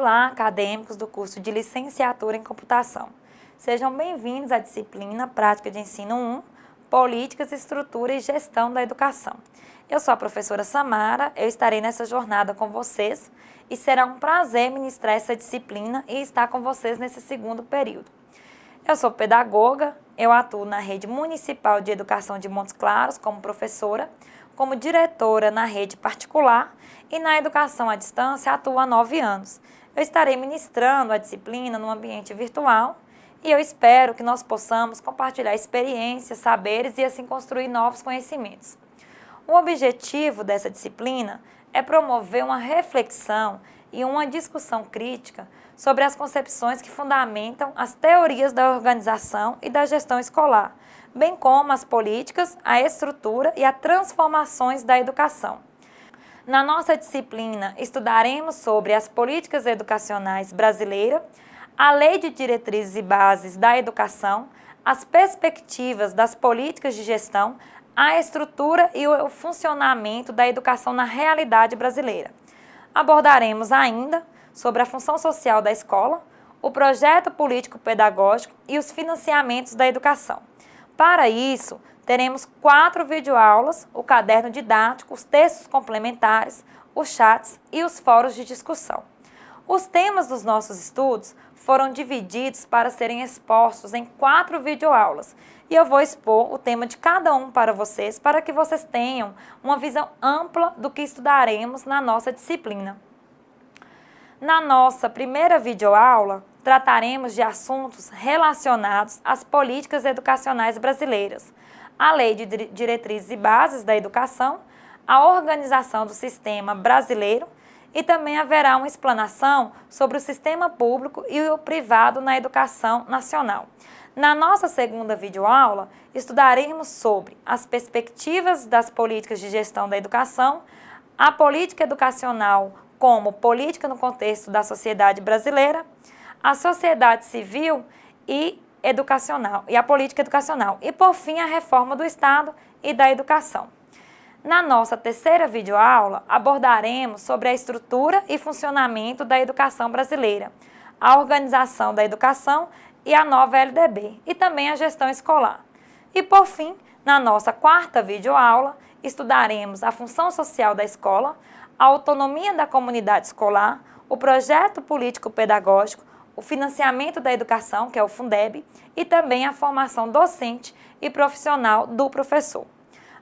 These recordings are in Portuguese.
Olá, acadêmicos do curso de Licenciatura em Computação. Sejam bem-vindos à disciplina Prática de Ensino 1, Políticas, Estrutura e Gestão da Educação. Eu sou a professora Samara, eu estarei nessa jornada com vocês e será um prazer ministrar essa disciplina e estar com vocês nesse segundo período. Eu sou pedagoga, eu atuo na Rede Municipal de Educação de Montes Claros como professora, como diretora na rede particular e na educação à distância atuo há 9 anos. Eu estarei ministrando a disciplina no ambiente virtual e eu espero que nós possamos compartilhar experiências, saberes e assim construir novos conhecimentos. O objetivo dessa disciplina é promover uma reflexão e uma discussão crítica sobre as concepções que fundamentam as teorias da organização e da gestão escolar, bem como as políticas, a estrutura e as transformações da educação. Na nossa disciplina, estudaremos sobre as políticas educacionais brasileiras, a Lei de Diretrizes e Bases da Educação, as perspectivas das políticas de gestão, a estrutura e o funcionamento da educação na realidade brasileira. Abordaremos ainda sobre a função social da escola, o projeto político-pedagógico e os financiamentos da educação. Para isso, teremos 4 videoaulas, o caderno didático, os textos complementares, os chats e os fóruns de discussão. Os temas dos nossos estudos foram divididos para serem expostos em 4 videoaulas e eu vou expor o tema de cada um para vocês que vocês tenham uma visão ampla do que estudaremos na nossa disciplina. Na nossa primeira videoaula, trataremos de assuntos relacionados às políticas educacionais brasileiras, a Lei de Diretrizes e Bases da Educação, a organização do sistema brasileiro e também haverá uma explanação sobre o sistema público e o privado na educação nacional. Na nossa segunda videoaula, estudaremos sobre as perspectivas das políticas de gestão da educação, a política educacional como política no contexto da sociedade brasileira, a sociedade civil e a política educacional e, por fim, a reforma do Estado e da educação. Na nossa terceira videoaula, abordaremos sobre a estrutura e funcionamento da educação brasileira, a organização da educação e a nova LDB, e também a gestão escolar. E, por fim, na nossa quarta videoaula, estudaremos a função social da escola, a autonomia da comunidade escolar, o projeto político-pedagógico, o financiamento da educação, que é o Fundeb, e também a formação docente e profissional do professor.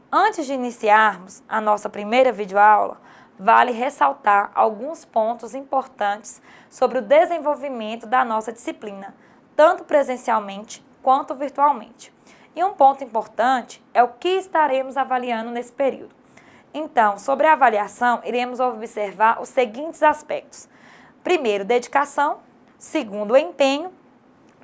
Antes de iniciarmos a nossa primeira videoaula, vale ressaltar alguns pontos importantes sobre o desenvolvimento da nossa disciplina, tanto presencialmente quanto virtualmente. E um ponto importante é o que estaremos avaliando nesse período. Então, sobre a avaliação, iremos observar os seguintes aspectos. Primeiro, dedicação. Segundo, o empenho.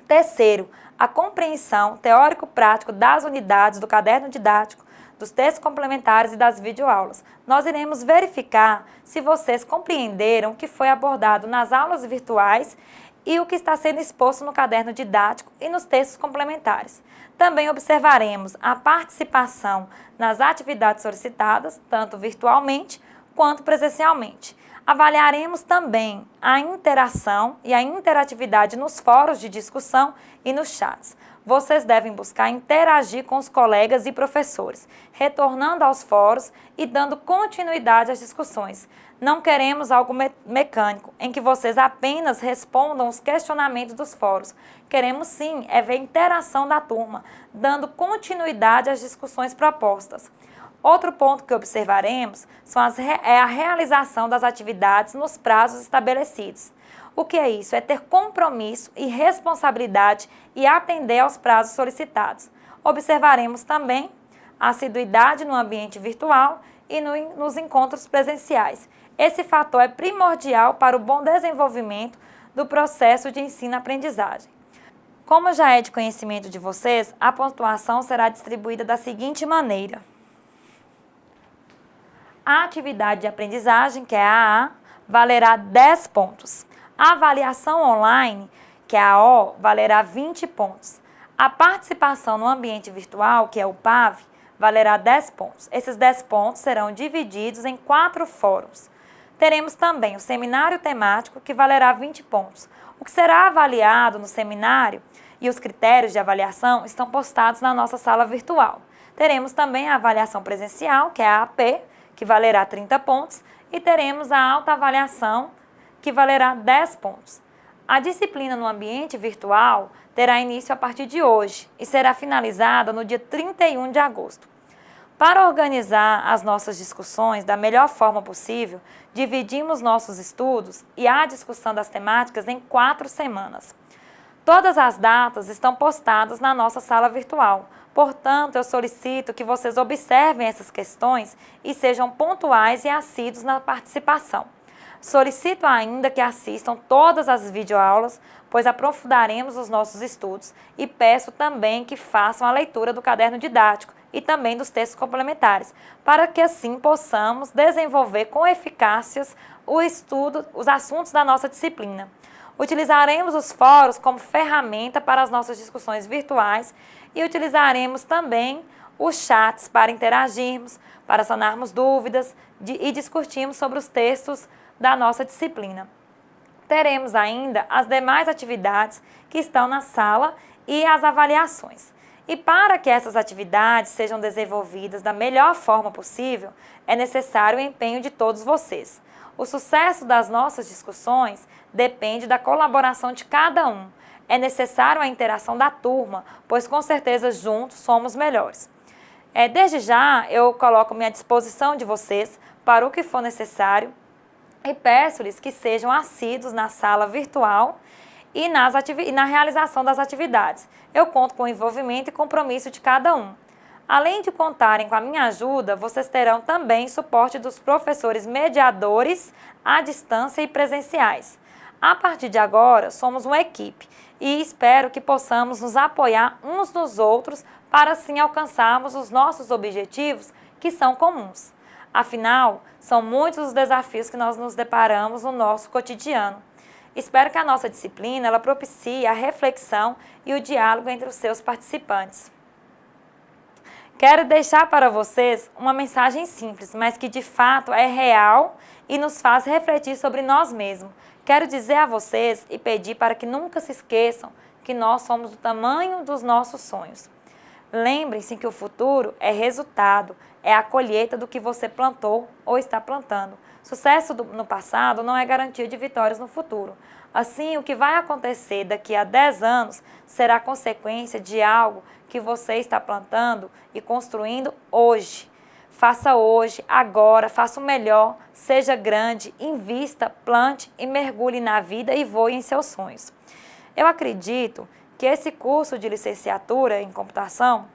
Terceiro, a compreensão teórico-prático das unidades do caderno didático, dos textos complementares e das videoaulas. Nós iremos verificar se vocês compreenderam o que foi abordado nas aulas virtuais e o que está sendo exposto no caderno didático e nos textos complementares. Também observaremos a participação nas atividades solicitadas, tanto virtualmente quanto presencialmente. Avaliaremos também a interação e a interatividade nos fóruns de discussão e nos chats. Vocês devem buscar interagir com os colegas e professores, retornando aos fóruns e dando continuidade às discussões. Não queremos algo mecânico, em que vocês apenas respondam os questionamentos dos fóruns. Queremos sim ver interação da turma, dando continuidade às discussões propostas. Outro ponto que observaremos é a realização das atividades nos prazos estabelecidos. O que é isso? É ter compromisso e responsabilidade e atender aos prazos solicitados. Observaremos também a assiduidade no ambiente virtual e nos encontros presenciais. Esse fator é primordial para o bom desenvolvimento do processo de ensino-aprendizagem. Como já é de conhecimento de vocês, a pontuação será distribuída da seguinte maneira. A atividade de aprendizagem, que é a A, valerá 10 pontos. A avaliação online, que é a O, valerá 20 pontos. A participação no ambiente virtual, que é o PAV, valerá 10 pontos. Esses 10 pontos serão divididos em 4 fóruns. Teremos também o seminário temático, que valerá 20 pontos. O que será avaliado no seminário e os critérios de avaliação estão postados na nossa sala virtual. Teremos também a avaliação presencial, que é a AP, que valerá 30 pontos, e teremos a autoavaliação, que valerá 10 pontos. A disciplina no ambiente virtual terá início a partir de hoje e será finalizada no dia 31 de agosto. Para organizar as nossas discussões da melhor forma possível, dividimos nossos estudos e a discussão das temáticas em 4 semanas. Todas as datas estão postadas na nossa sala virtual, portanto, eu solicito que vocês observem essas questões e sejam pontuais e assíduos na participação. Solicito ainda que assistam todas as videoaulas, pois aprofundaremos os nossos estudos, e peço também que façam a leitura do caderno didático e também dos textos complementares, para que assim possamos desenvolver com eficácia o estudo, os assuntos da nossa disciplina. Utilizaremos os fóruns como ferramenta para as nossas discussões virtuais e utilizaremos também os chats para interagirmos, para sanarmos dúvidas e discutirmos sobre os textos da nossa disciplina. Teremos ainda as demais atividades que estão na sala e as avaliações. E para que essas atividades sejam desenvolvidas da melhor forma possível, é necessário o empenho de todos vocês. O sucesso das nossas discussões depende da colaboração de cada um. É necessário a interação da turma, pois com certeza juntos somos melhores. Desde já eu coloco-me à disposição de vocês para o que for necessário e peço-lhes que sejam assíduos na sala virtual e na realização das atividades. Eu conto com o envolvimento e compromisso de cada um. Além de contarem com a minha ajuda, vocês terão também suporte dos professores mediadores à distância e presenciais. A partir de agora, somos uma equipe e espero que possamos nos apoiar uns nos outros para assim alcançarmos os nossos objetivos, que são comuns. Afinal, são muitos os desafios que nós nos deparamos no nosso cotidiano. Espero que a nossa disciplina ela propicie a reflexão e o diálogo entre os seus participantes. Quero deixar para vocês uma mensagem simples, mas que de fato é real e nos faz refletir sobre nós mesmos. Quero dizer a vocês e pedir para que nunca se esqueçam que nós somos do tamanho dos nossos sonhos. Lembrem-se que o futuro é resultado, é a colheita do que você plantou ou está plantando. Sucesso no passado não é garantia de vitórias no futuro. Assim, o que vai acontecer daqui a 10 anos será consequência de algo que você está plantando e construindo hoje. Faça hoje, agora, faça o melhor, seja grande, invista, plante e mergulhe na vida e voe em seus sonhos. Eu acredito que esse curso de licenciatura em computação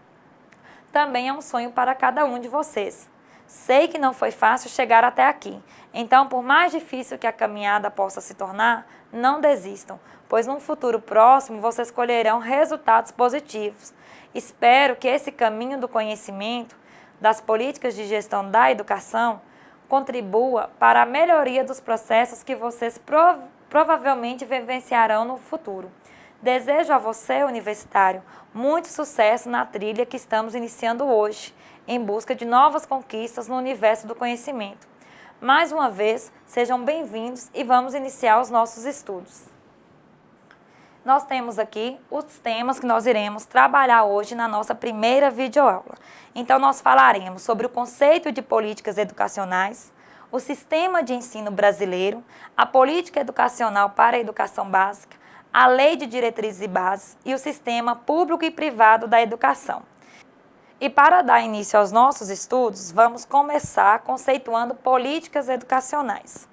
também é um sonho para cada um de vocês. Sei que não foi fácil chegar até aqui, então por mais difícil que a caminhada possa se tornar, não desistam, pois num futuro próximo vocês colherão resultados positivos. Espero que esse caminho do conhecimento, das políticas de gestão da educação, contribua para a melhoria dos processos que vocês provavelmente vivenciarão no futuro. Desejo a você, universitário, muito sucesso na trilha que estamos iniciando hoje, em busca de novas conquistas no universo do conhecimento. Mais uma vez, sejam bem-vindos e vamos iniciar os nossos estudos. Nós temos aqui os temas que nós iremos trabalhar hoje na nossa primeira videoaula. Então, nós falaremos sobre o conceito de políticas educacionais, o sistema de ensino brasileiro, a política educacional para a educação básica, a lei de diretrizes e bases e o sistema público e privado da educação. E para dar início aos nossos estudos, vamos começar conceituando políticas educacionais.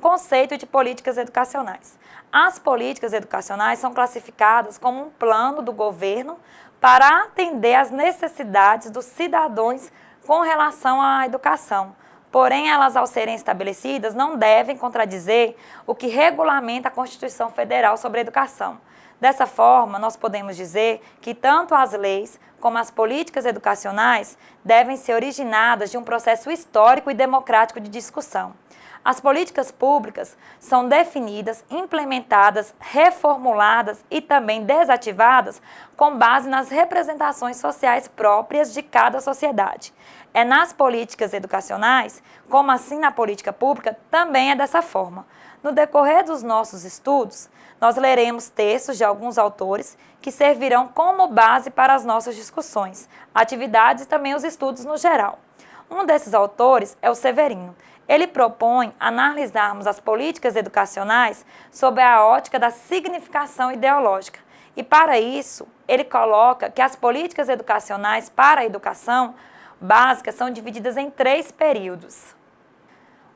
Conceito de políticas educacionais. As políticas educacionais são classificadas como um plano do governo para atender às necessidades dos cidadãos com relação à educação. Porém, elas, ao serem estabelecidas, não devem contradizer o que regulamenta a Constituição Federal sobre a educação. Dessa forma, nós podemos dizer que tanto as leis como as políticas educacionais devem ser originadas de um processo histórico e democrático de discussão. As políticas públicas são definidas, implementadas, reformuladas e também desativadas com base nas representações sociais próprias de cada sociedade. nas políticas educacionais, como assim na política pública, também é dessa forma. No decorrer dos nossos estudos, nós leremos textos de alguns autores que servirão como base para as nossas discussões, atividades e também os estudos no geral. Um desses autores é o Severino. Ele propõe analisarmos as políticas educacionais sob a ótica da significação ideológica. E para isso, ele coloca que as políticas educacionais para a educação básica são divididas em 3 períodos.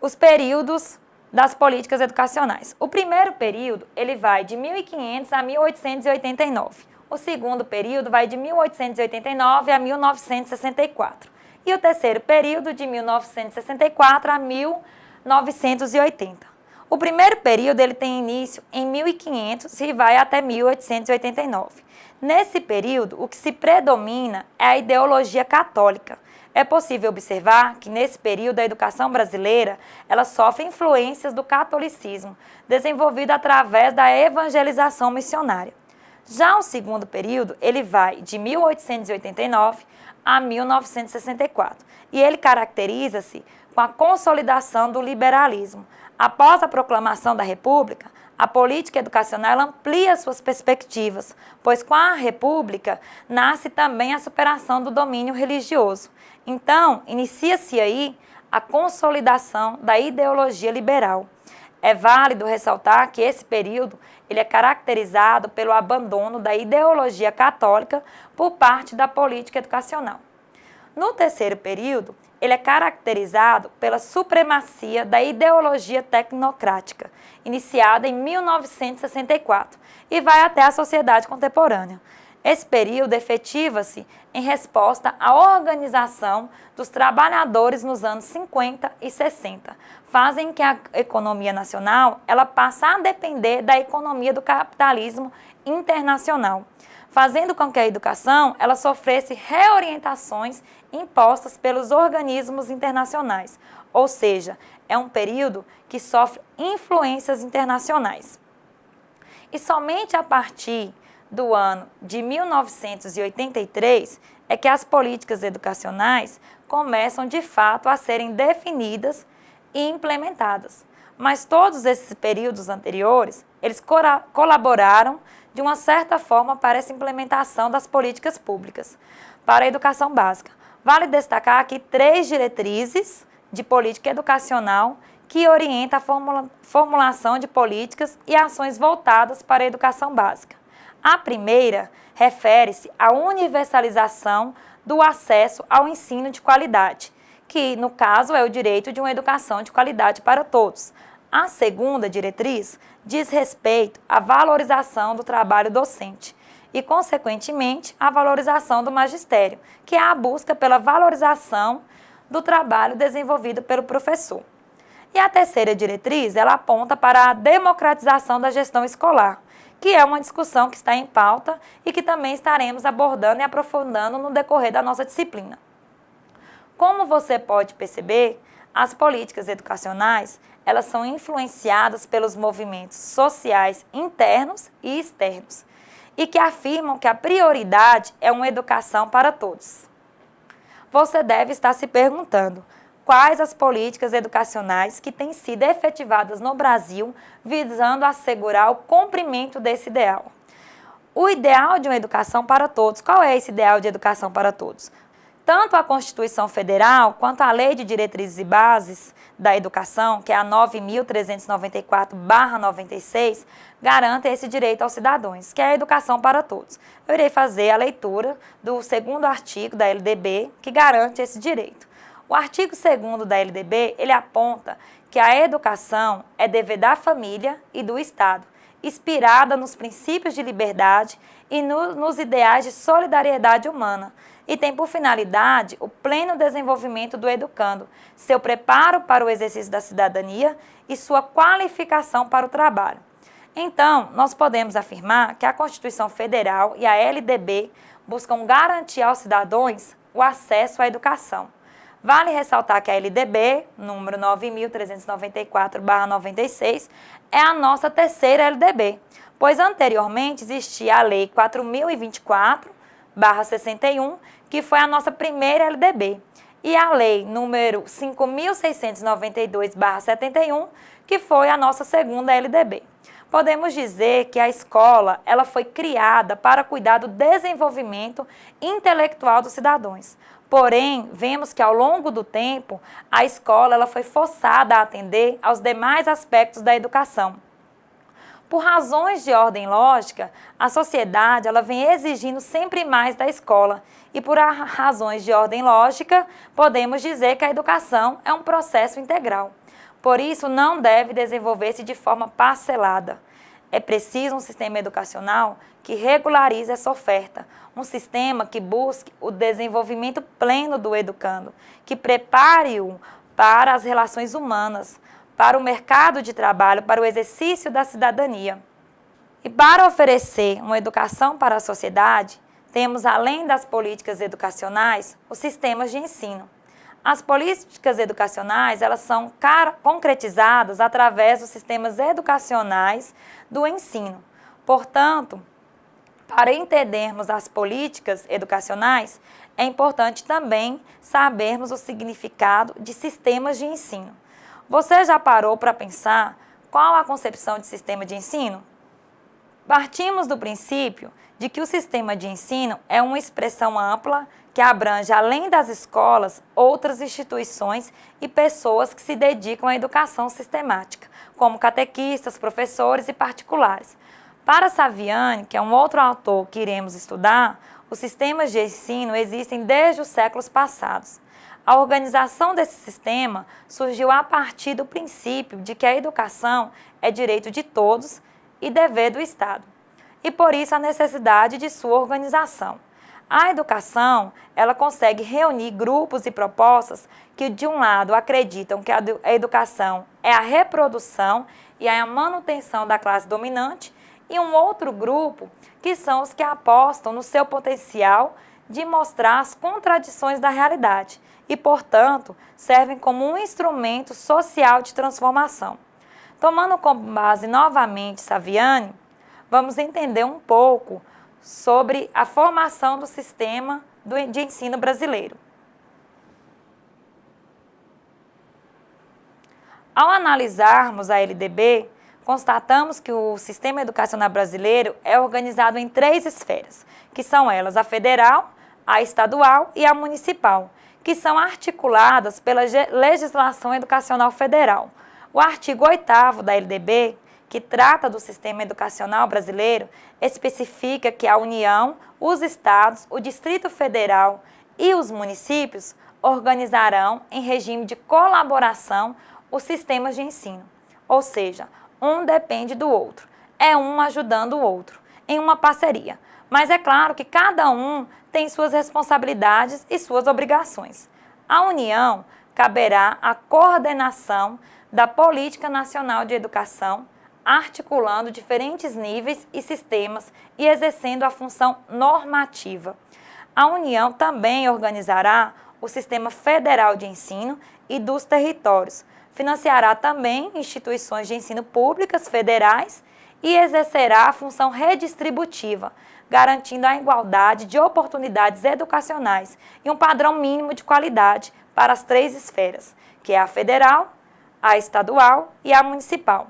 Os períodos das políticas educacionais. O primeiro período, ele vai de 1500 a 1889. O segundo período vai de 1889 a 1964. E o terceiro período, de 1964 a 1980. O primeiro período ele tem início em 1500 e vai até 1889. Nesse período, o que se predomina é a ideologia católica. É possível observar que nesse período a educação brasileira ela sofre influências do catolicismo, desenvolvido através da evangelização missionária. Já o segundo período, ele vai de 1889 a 1964, e ele caracteriza-se com a consolidação do liberalismo. Após a proclamação da República, a política educacional amplia suas perspectivas, pois com a República nasce também a superação do domínio religioso. Então, inicia-se aí a consolidação da ideologia liberal. É válido ressaltar que esse período ele é caracterizado pelo abandono da ideologia católica por parte da política educacional. No terceiro período, ele é caracterizado pela supremacia da ideologia tecnocrática, iniciada em 1964, e vai até a sociedade contemporânea. Esse período efetiva-se em resposta à organização dos trabalhadores nos anos 50 e 60, fazem que a economia nacional ela passe a depender da economia do capitalismo internacional, fazendo com que a educação ela sofresse reorientações impostas pelos organismos internacionais, ou seja, é um período que sofre influências internacionais. E somente a partir do ano de 1983 é que as políticas educacionais começam de fato a serem definidas e implementadas. Mas todos esses períodos anteriores, eles colaboraram de uma certa forma para essa implementação das políticas públicas para a educação básica. Vale destacar aqui 3 diretrizes de política educacional que orientam a formulação de políticas e ações voltadas para a educação básica. A primeira refere-se à universalização do acesso ao ensino de qualidade, que, no caso, é o direito de uma educação de qualidade para todos. A segunda diretriz diz respeito à valorização do trabalho docente e, consequentemente, à valorização do magistério, que é a busca pela valorização do trabalho desenvolvido pelo professor. E a terceira diretriz, ela aponta para a democratização da gestão escolar, que é uma discussão que está em pauta e que também estaremos abordando e aprofundando no decorrer da nossa disciplina. Como você pode perceber, as políticas educacionais, elas são influenciadas pelos movimentos sociais internos e externos, e que afirmam que a prioridade é uma educação para todos. Você deve estar se perguntando, quais as políticas educacionais que têm sido efetivadas no Brasil visando assegurar o cumprimento desse ideal? O ideal de uma educação para todos. Qual é esse ideal de educação para todos? Tanto a Constituição Federal quanto a Lei de Diretrizes e Bases da Educação, que é a 9.394/96, garantem esse direito aos cidadãos, que é a educação para todos. Eu irei fazer a leitura do 2º artigo da LDB, que garante esse direito. O artigo 2º da LDB, ele aponta que a educação é dever da família e do Estado, inspirada nos princípios de liberdade e nos ideais de solidariedade humana, e tem por finalidade o pleno desenvolvimento do educando, seu preparo para o exercício da cidadania e sua qualificação para o trabalho. Então, nós podemos afirmar que a Constituição Federal e a LDB buscam garantir aos cidadãos o acesso à educação. Vale ressaltar que a LDB, número 9.394/96, é a nossa terceira LDB, pois anteriormente existia a Lei 4.024/61, que foi a nossa primeira LDB. e a Lei número 5.692/71, que foi a nossa segunda LDB. Podemos dizer que a escola ela foi criada para cuidar do desenvolvimento intelectual dos cidadãos. Porém, vemos que ao longo do tempo, a escola ela foi forçada a atender aos demais aspectos da educação. Por razões de ordem lógica, a sociedade ela vem exigindo sempre mais da escola. E por razões de ordem lógica, podemos dizer que a educação é um processo integral. Por isso, não deve desenvolver-se de forma parcelada. É preciso um sistema educacional que regularize essa oferta, um sistema que busque o desenvolvimento pleno do educando, que prepare-o para as relações humanas, para o mercado de trabalho, para o exercício da cidadania. E para oferecer uma educação para a sociedade, temos, além das políticas educacionais, os sistemas de ensino. As políticas educacionais, elas são concretizadas através dos sistemas educacionais do ensino. Portanto, para entendermos as políticas educacionais, é importante também sabermos o significado de sistemas de ensino. Você já parou para pensar qual a concepção de sistema de ensino? Partimos do princípio de que o sistema de ensino é uma expressão ampla que abrange, além das escolas, outras instituições e pessoas que se dedicam à educação sistemática, como catequistas, professores e particulares. Para Saviani, que é um outro autor que iremos estudar, os sistemas de ensino existem desde os séculos passados. A organização desse sistema surgiu a partir do princípio de que a educação é direito de todos e dever do Estado, e por isso a necessidade de sua organização. A educação, ela consegue reunir grupos e propostas que, de um lado, acreditam que a educação é a reprodução e a manutenção da classe dominante, e um outro grupo que são os que apostam no seu potencial de mostrar as contradições da realidade e, portanto, servem como um instrumento social de transformação. Tomando como base novamente Saviani, vamos entender um pouco sobre a formação do sistema de ensino brasileiro. Ao analisarmos a LDB, constatamos que o sistema educacional brasileiro é organizado em 3 esferas, que são elas a federal, a estadual e a municipal, que são articuladas pela legislação educacional federal. O artigo 8º da LDB, que trata do sistema educacional brasileiro, especifica que a União, os estados, o Distrito Federal e os municípios organizarão em regime de colaboração os sistemas de ensino, ou seja, um depende do outro, é um ajudando o outro, em uma parceria. Mas é claro que cada um tem suas responsabilidades e suas obrigações. A União caberá a coordenação da Política Nacional de Educação, articulando diferentes níveis e sistemas e exercendo a função normativa. A União também organizará o Sistema Federal de Ensino e dos territórios, financiará também instituições de ensino públicas federais e exercerá a função redistributiva, garantindo a igualdade de oportunidades educacionais e um padrão mínimo de qualidade para as 3 esferas, que é a federal, a estadual e a municipal.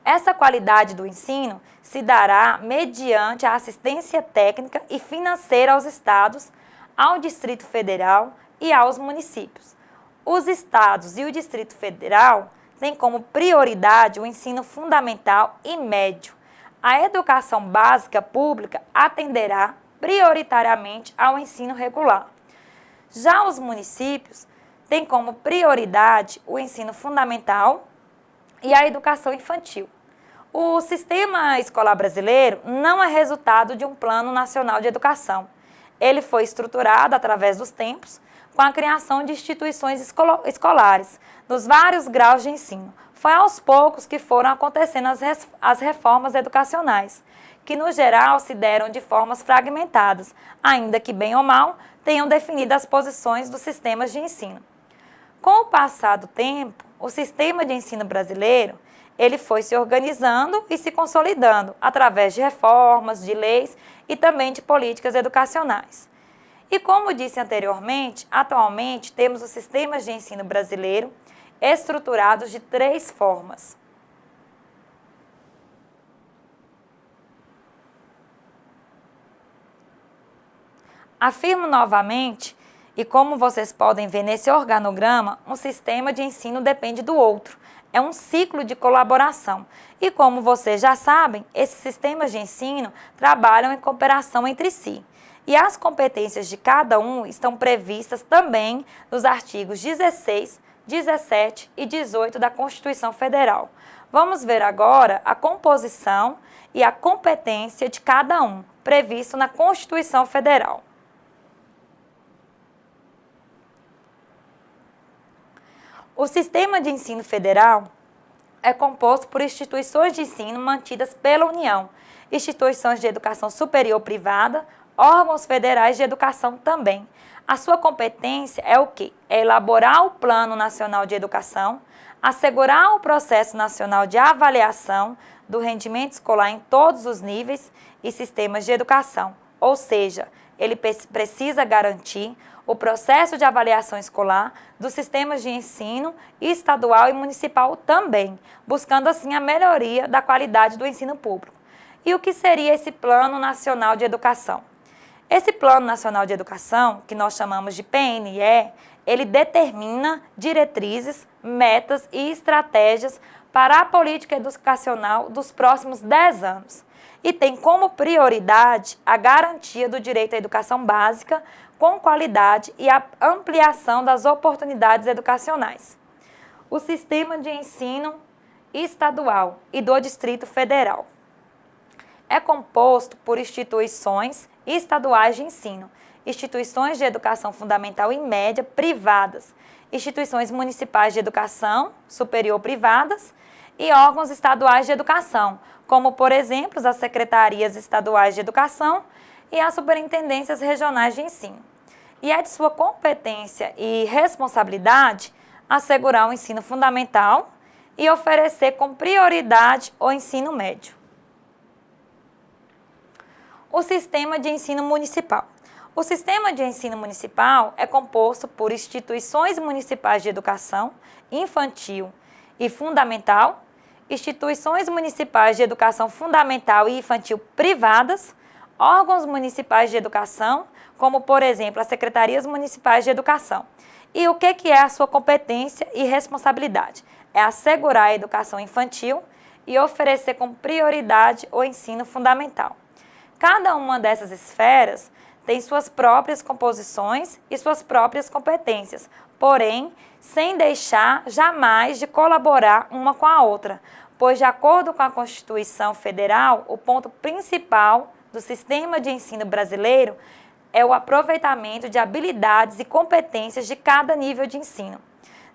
Essa qualidade do ensino se dará mediante a assistência técnica e financeira aos estados, ao Distrito Federal e aos municípios. Os estados e o Distrito Federal têm como prioridade o ensino fundamental e médio. A educação básica pública atenderá prioritariamente ao ensino regular. Já os municípios têm como prioridade o ensino fundamental e a educação infantil. O sistema escolar brasileiro não é resultado de um plano nacional de educação. Ele foi estruturado através dos tempos com a criação de instituições escolares nos vários graus de ensino. Foi aos poucos que foram acontecendo as reformas educacionais, que no geral se deram de formas fragmentadas, ainda que bem ou mal tenham definido as posições dos sistemas de ensino. Com o passar do tempo, o sistema de ensino brasileiro ele foi se organizando e se consolidando através de reformas, de leis e também de políticas educacionais. E como disse anteriormente, atualmente temos os sistemas de ensino brasileiro estruturados de 3 formas. Afirmo novamente, e como vocês podem ver nesse organograma, um sistema de ensino depende do outro. É um ciclo de colaboração. E como vocês já sabem, esses sistemas de ensino trabalham em cooperação entre si. E as competências de cada um estão previstas também nos artigos 16, 17 e 18 da Constituição Federal. Vamos ver agora a composição e a competência de cada um, previsto na Constituição Federal. O sistema de ensino federal é composto por instituições de ensino mantidas pela União, instituições de educação superior privada, órgãos federais de educação também. A sua competência é o quê? É elaborar o Plano Nacional de Educação, assegurar o processo nacional de avaliação do rendimento escolar em todos os níveis e sistemas de educação, ou seja, ele precisa garantir o processo de avaliação escolar dos sistemas de ensino estadual e municipal também, buscando assim a melhoria da qualidade do ensino público. E o que seria esse Plano Nacional de Educação? Esse Plano Nacional de Educação, que nós chamamos de PNE, ele determina diretrizes, metas e estratégias para a política educacional dos próximos 10 anos e tem como prioridade a garantia do direito à educação básica com qualidade e a ampliação das oportunidades educacionais. O sistema de ensino estadual e do Distrito Federal é composto por instituições estaduais de ensino, instituições de educação fundamental e média privadas, instituições municipais de educação superior privadas e órgãos estaduais de educação, como, por exemplo, as secretarias estaduais de educação e as superintendências regionais de ensino. E é de sua competência e responsabilidade assegurar o ensino fundamental e oferecer com prioridade o ensino médio. O sistema de ensino municipal. O sistema de ensino municipal é composto por instituições municipais de educação infantil e fundamental, instituições municipais de educação fundamental e infantil privadas, órgãos municipais de educação, como, por exemplo, as secretarias municipais de educação. E o que é a sua competência e responsabilidade? É assegurar a educação infantil e oferecer com prioridade o ensino fundamental. Cada uma dessas esferas tem suas próprias composições e suas próprias competências, porém, sem deixar jamais de colaborar uma com a outra, pois, de acordo com a Constituição Federal, o ponto principal do sistema de ensino brasileiro é o aproveitamento de habilidades e competências de cada nível de ensino.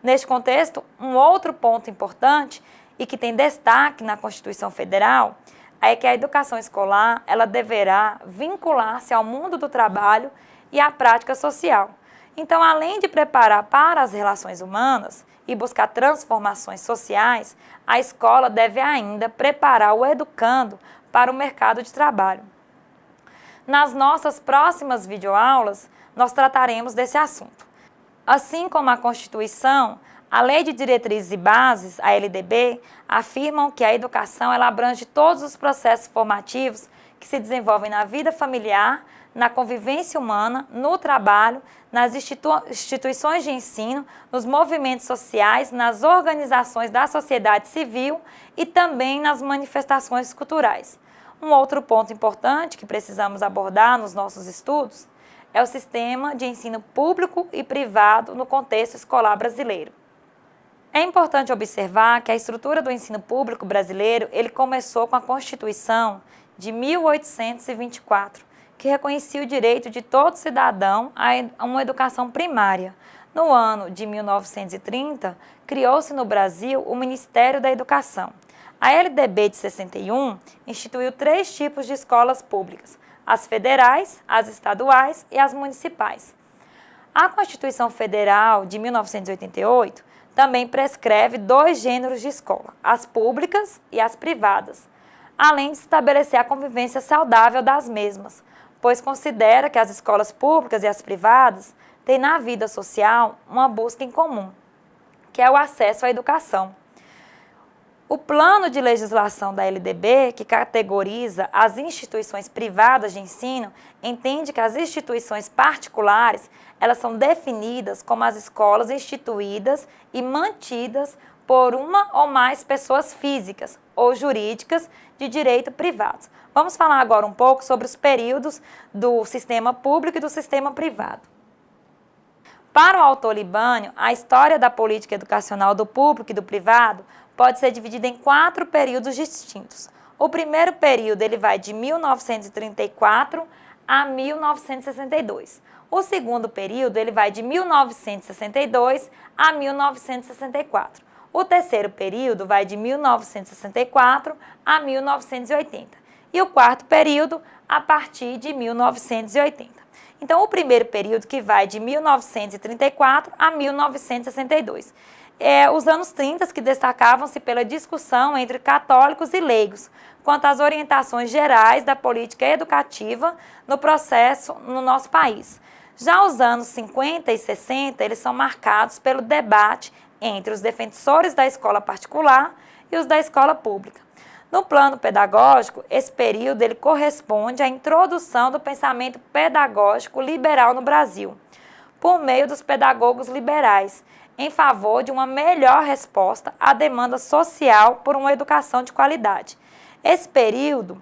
Neste contexto, um outro ponto importante e que tem destaque na Constituição Federal é que a educação escolar ela deverá vincular-se ao mundo do trabalho e à prática social. Então, além de preparar para as relações humanas e buscar transformações sociais, a escola deve ainda preparar o educando para o mercado de trabalho. Nas nossas próximas videoaulas, nós trataremos desse assunto. Assim como a Constituição, a Lei de Diretrizes e Bases, a LDB, afirmam que a educação ela abrange todos os processos formativos que se desenvolvem na vida familiar, na convivência humana, no trabalho, nas instituições de ensino, nos movimentos sociais, nas organizações da sociedade civil e também nas manifestações culturais. Um outro ponto importante que precisamos abordar nos nossos estudos é o sistema de ensino público e privado no contexto escolar brasileiro. É importante observar que a estrutura do ensino público brasileiro ele começou com a Constituição de 1824, que reconhecia o direito de todo cidadão a uma educação primária. No ano de 1930, criou-se no Brasil o Ministério da Educação. A LDB de 61 instituiu 3 tipos de escolas públicas, as federais, as estaduais e as municipais. A Constituição Federal de 1988 também prescreve 2 gêneros de escola, as públicas e as privadas, além de estabelecer a convivência saudável das mesmas. pois considera que as escolas públicas e as privadas têm na vida social uma busca em comum, que é o acesso à educação. O plano de legislação da LDB, que categoriza as instituições privadas de ensino, entende que as instituições particulares, elas são definidas como as escolas instituídas e mantidas por uma ou mais pessoas físicas ou jurídicas de direito privado. Vamos falar agora um pouco sobre os períodos do sistema público e do sistema privado. Para o autor Libânio, a história da política educacional do público e do privado pode ser dividida em 4 períodos distintos. O primeiro período ele vai de 1934 a 1962. O segundo período ele vai de 1962 a 1964. O terceiro período vai de 1964 a 1980. E o quarto período a partir de 1980. Então, o primeiro período que vai de 1934 a 1962. Os anos 30 que destacavam-se pela discussão entre católicos e leigos quanto às orientações gerais da política educativa no processo no nosso país. Já os anos 50 e 60, eles são marcados pelo debate entre os defensores da escola particular e os da escola pública. No plano pedagógico, esse período ele corresponde à introdução do pensamento pedagógico liberal no Brasil, por meio dos pedagogos liberais, em favor de uma melhor resposta à demanda social por uma educação de qualidade. Esse período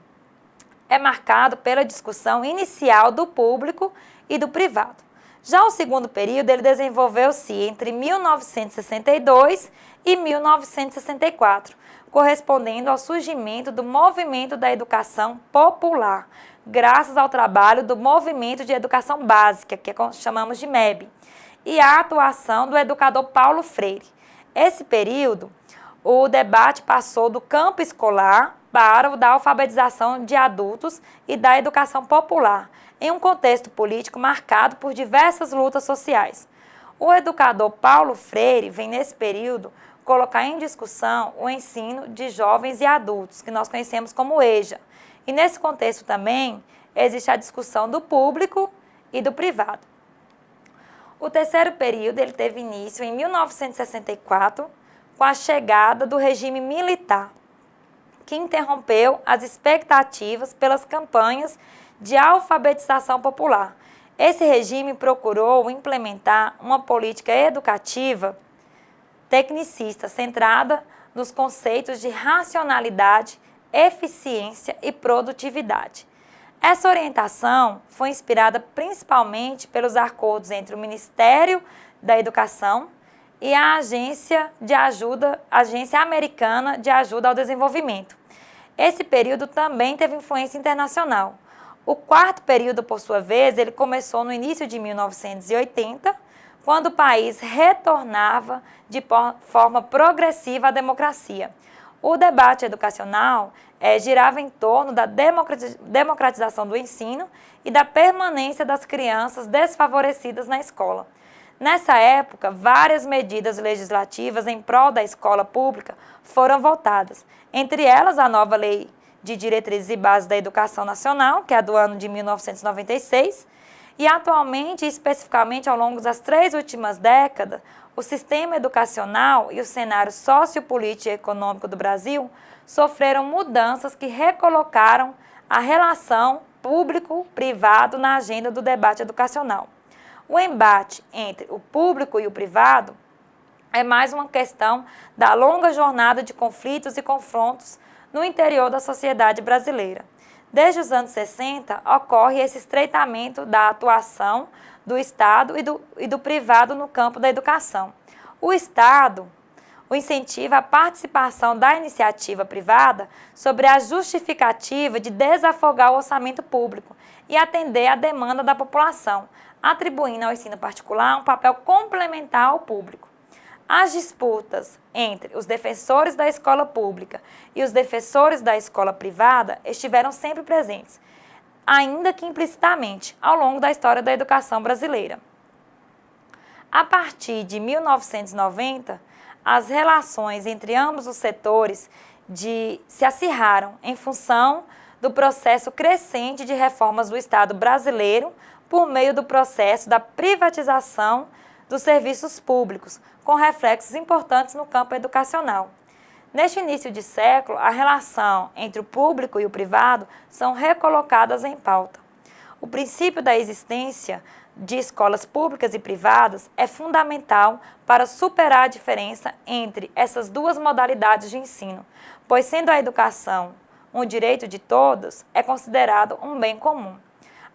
é marcado pela discussão inicial do público e do privado. Já o segundo período, ele desenvolveu-se entre 1962 e 1964, correspondendo ao surgimento do movimento da educação popular, graças ao trabalho do movimento de educação básica, que chamamos de MEB, e a atuação do educador Paulo Freire. Esse período, o debate passou do campo escolar para o da alfabetização de adultos e da educação popular, em um contexto político marcado por diversas lutas sociais. O educador Paulo Freire vem, nesse período, colocar em discussão o ensino de jovens e adultos, que nós conhecemos como EJA. E nesse contexto também existe a discussão do público e do privado. O terceiro período ele teve início em 1964, com a chegada do regime militar, que interrompeu as expectativas pelas campanhas de alfabetização popular. Esse regime procurou implementar uma política educativa tecnicista, centrada nos conceitos de racionalidade, eficiência e produtividade. Essa orientação foi inspirada principalmente pelos acordos entre o Ministério da Educação e a Agência Americana de Ajuda ao Desenvolvimento. Esse período também teve influência internacional. O quarto período, por sua vez, ele começou no início de 1980, quando o país retornava de forma progressiva à democracia. O debate educacional girava em torno da democratização do ensino e da permanência das crianças desfavorecidas na escola. Nessa época, várias medidas legislativas em prol da escola pública foram votadas, entre elas a nova Lei de Diretrizes e Bases da Educação Nacional, que é a do ano de 1996, e atualmente, especificamente ao longo das 3 últimas décadas, o sistema educacional e o cenário sociopolítico e econômico do Brasil sofreram mudanças que recolocaram a relação público-privado na agenda do debate educacional. O embate entre o público e o privado é mais uma questão da longa jornada de conflitos e confrontos no interior da sociedade brasileira. Desde os anos 60, ocorre esse estreitamento da atuação do Estado e do privado no campo da educação. O Estado incentiva a participação da iniciativa privada sobre a justificativa de desafogar o orçamento público e atender à demanda da população, atribuindo ao ensino particular um papel complementar ao público. As disputas entre os defensores da escola pública e os defensores da escola privada estiveram sempre presentes, ainda que implicitamente, ao longo da história da educação brasileira. A partir de 1990, as relações entre ambos os setores se acirraram em função do processo crescente de reformas do Estado brasileiro por meio do processo da privatização dos serviços públicos, com reflexos importantes no campo educacional. Neste início de século, a relação entre o público e o privado são recolocadas em pauta. O princípio da existência de escolas públicas e privadas é fundamental para superar a diferença entre essas duas modalidades de ensino, pois sendo a educação um direito de todos, é considerado um bem comum.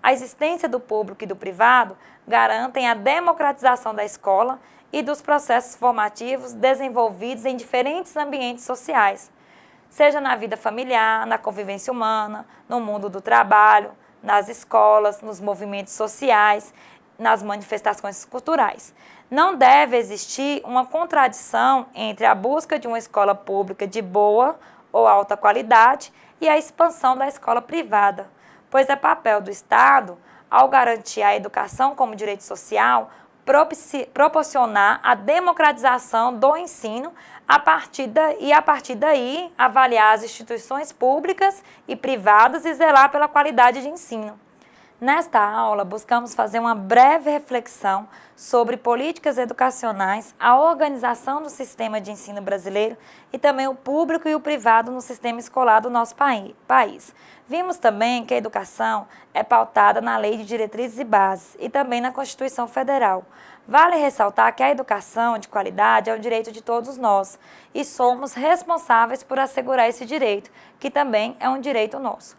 A existência do público e do privado garantem a democratização da escola e dos processos formativos desenvolvidos em diferentes ambientes sociais, seja na vida familiar, na convivência humana, no mundo do trabalho, nas escolas, nos movimentos sociais, nas manifestações culturais. Não deve existir uma contradição entre a busca de uma escola pública de boa ou alta qualidade e a expansão da escola privada, pois é papel do Estado, ao garantir a educação como direito social, proporcionar a democratização do ensino a partir daí avaliar as instituições públicas e privadas e zelar pela qualidade de ensino. Nesta aula, buscamos fazer uma breve reflexão sobre políticas educacionais, a organização do sistema de ensino brasileiro e também o público e o privado no sistema escolar do nosso país. Vimos também que a educação é pautada na Lei de Diretrizes e Bases e também na Constituição Federal. Vale ressaltar que a educação de qualidade é um direito de todos nós e somos responsáveis por assegurar esse direito, que também é um direito nosso.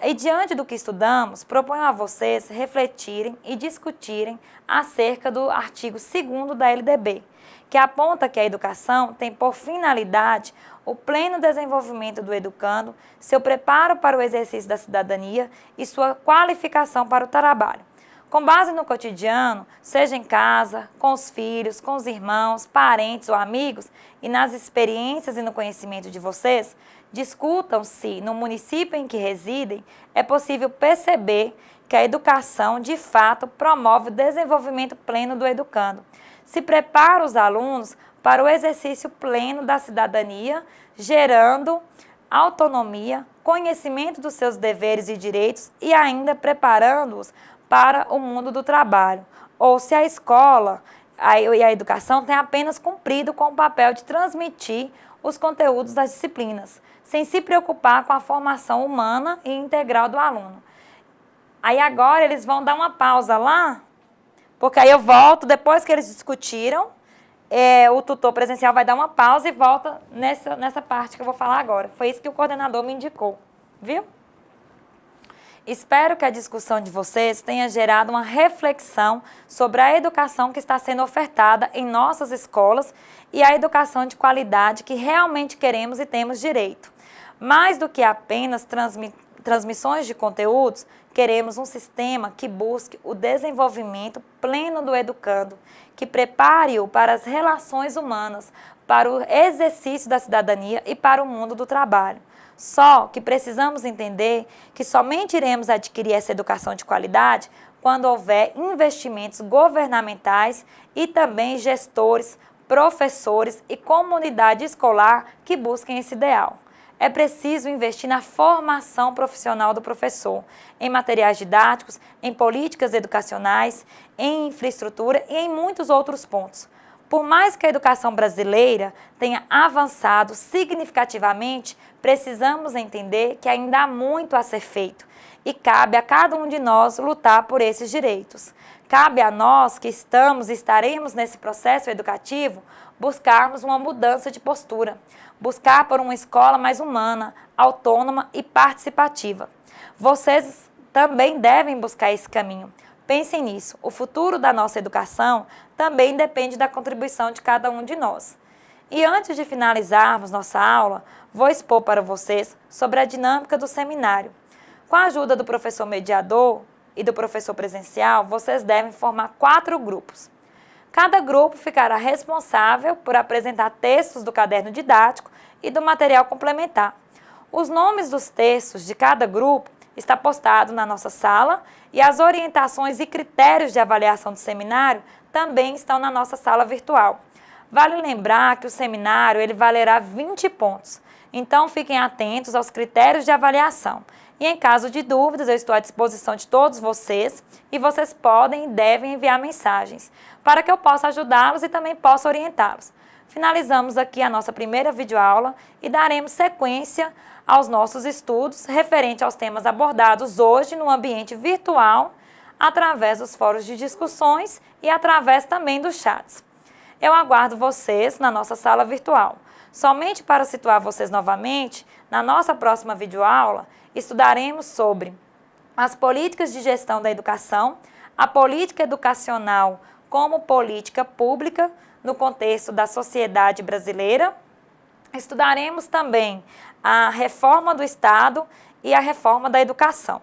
E diante do que estudamos, proponho a vocês refletirem e discutirem acerca do artigo 2º da LDB, que aponta que a educação tem por finalidade o pleno desenvolvimento do educando, seu preparo para o exercício da cidadania e sua qualificação para o trabalho. Com base no cotidiano, seja em casa, com os filhos, com os irmãos, parentes ou amigos, e nas experiências e no conhecimento de vocês, discutam se, no município em que residem, é possível perceber que a educação, de fato, promove o desenvolvimento pleno do educando. Se prepara os alunos para o exercício pleno da cidadania, gerando autonomia, conhecimento dos seus deveres e direitos e ainda preparando-os para o mundo do trabalho. Ou se a escola e a educação têm apenas cumprido com o papel de transmitir os conteúdos das disciplinas, sem se preocupar com a formação humana e integral do aluno. Aí agora eles vão dar uma pausa lá, porque aí eu volto, depois que eles discutiram, o tutor presencial vai dar uma pausa e volta nessa parte que eu vou falar agora. Foi isso que o coordenador me indicou, viu? Espero que a discussão de vocês tenha gerado uma reflexão sobre a educação que está sendo ofertada em nossas escolas e a educação de qualidade que realmente queremos e temos direito. Mais do que apenas transmissões de conteúdos, queremos um sistema que busque o desenvolvimento pleno do educando, que prepare-o para as relações humanas, para o exercício da cidadania e para o mundo do trabalho. Só que precisamos entender que somente iremos adquirir essa educação de qualidade quando houver investimentos governamentais e também gestores, professores e comunidade escolar que busquem esse ideal. É preciso investir na formação profissional do professor, em materiais didáticos, em políticas educacionais, em infraestrutura e em muitos outros pontos. Por mais que a educação brasileira tenha avançado significativamente, precisamos entender que ainda há muito a ser feito e cabe a cada um de nós lutar por esses direitos. Cabe a nós que estamos e estaremos nesse processo educativo buscarmos uma mudança de postura, buscar por uma escola mais humana, autônoma e participativa. Vocês também devem buscar esse caminho. Pensem nisso, o futuro da nossa educação também depende da contribuição de cada um de nós. E antes de finalizarmos nossa aula, vou expor para vocês sobre a dinâmica do seminário. Com a ajuda do professor mediador e do professor presencial, vocês devem formar 4 grupos. Cada grupo ficará responsável por apresentar textos do caderno didático e do material complementar. Os nomes dos textos de cada grupo está postado na nossa sala e as orientações e critérios de avaliação do seminário também estão na nossa sala virtual. Vale lembrar que o seminário ele valerá 20 pontos, Então, fiquem atentos aos critérios de avaliação. E em caso de dúvidas, eu estou à disposição de todos vocês e vocês podem e devem enviar mensagens para que eu possa ajudá-los e também possa orientá-los. Finalizamos aqui a nossa primeira videoaula e daremos sequência aos nossos estudos referente aos temas abordados hoje no ambiente virtual, através dos fóruns de discussões e através também dos chats. Eu aguardo vocês na nossa sala virtual. Somente para situar vocês novamente, na nossa próxima videoaula, estudaremos sobre as políticas de gestão da educação, a política educacional como política pública no contexto da sociedade brasileira. Estudaremos também a reforma do Estado e a reforma da educação.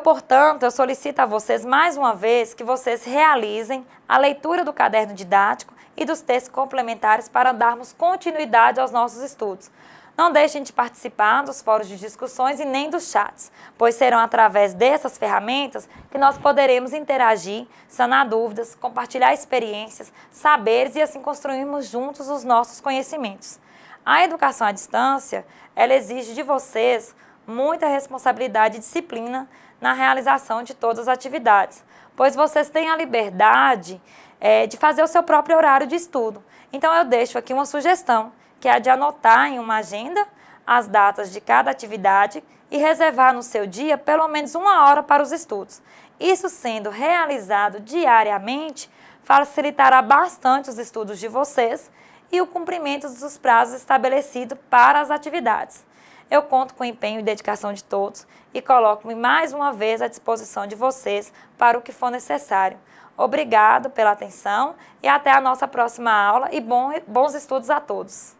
Portanto, eu solicito a vocês mais uma vez que vocês realizem a leitura do caderno didático e dos textos complementares para darmos continuidade aos nossos estudos. Não deixem de participar dos fóruns de discussões e nem dos chats, pois serão através dessas ferramentas que nós poderemos interagir, sanar dúvidas, compartilhar experiências, saberes e assim construirmos juntos os nossos conhecimentos. A educação à distância, ela exige de vocês muita responsabilidade e disciplina na realização de todas as atividades, pois vocês têm a liberdade de fazer o seu próprio horário de estudo. Então eu deixo aqui uma sugestão, que é a de anotar em uma agenda as datas de cada atividade e reservar no seu dia pelo menos 1 hora para os estudos. Isso sendo realizado diariamente, facilitará bastante os estudos de vocês e o cumprimento dos prazos estabelecidos para as atividades. Eu conto com o empenho e dedicação de todos e coloco-me mais uma vez à disposição de vocês para o que for necessário. Obrigado pela atenção e até a nossa próxima aula e bons estudos a todos.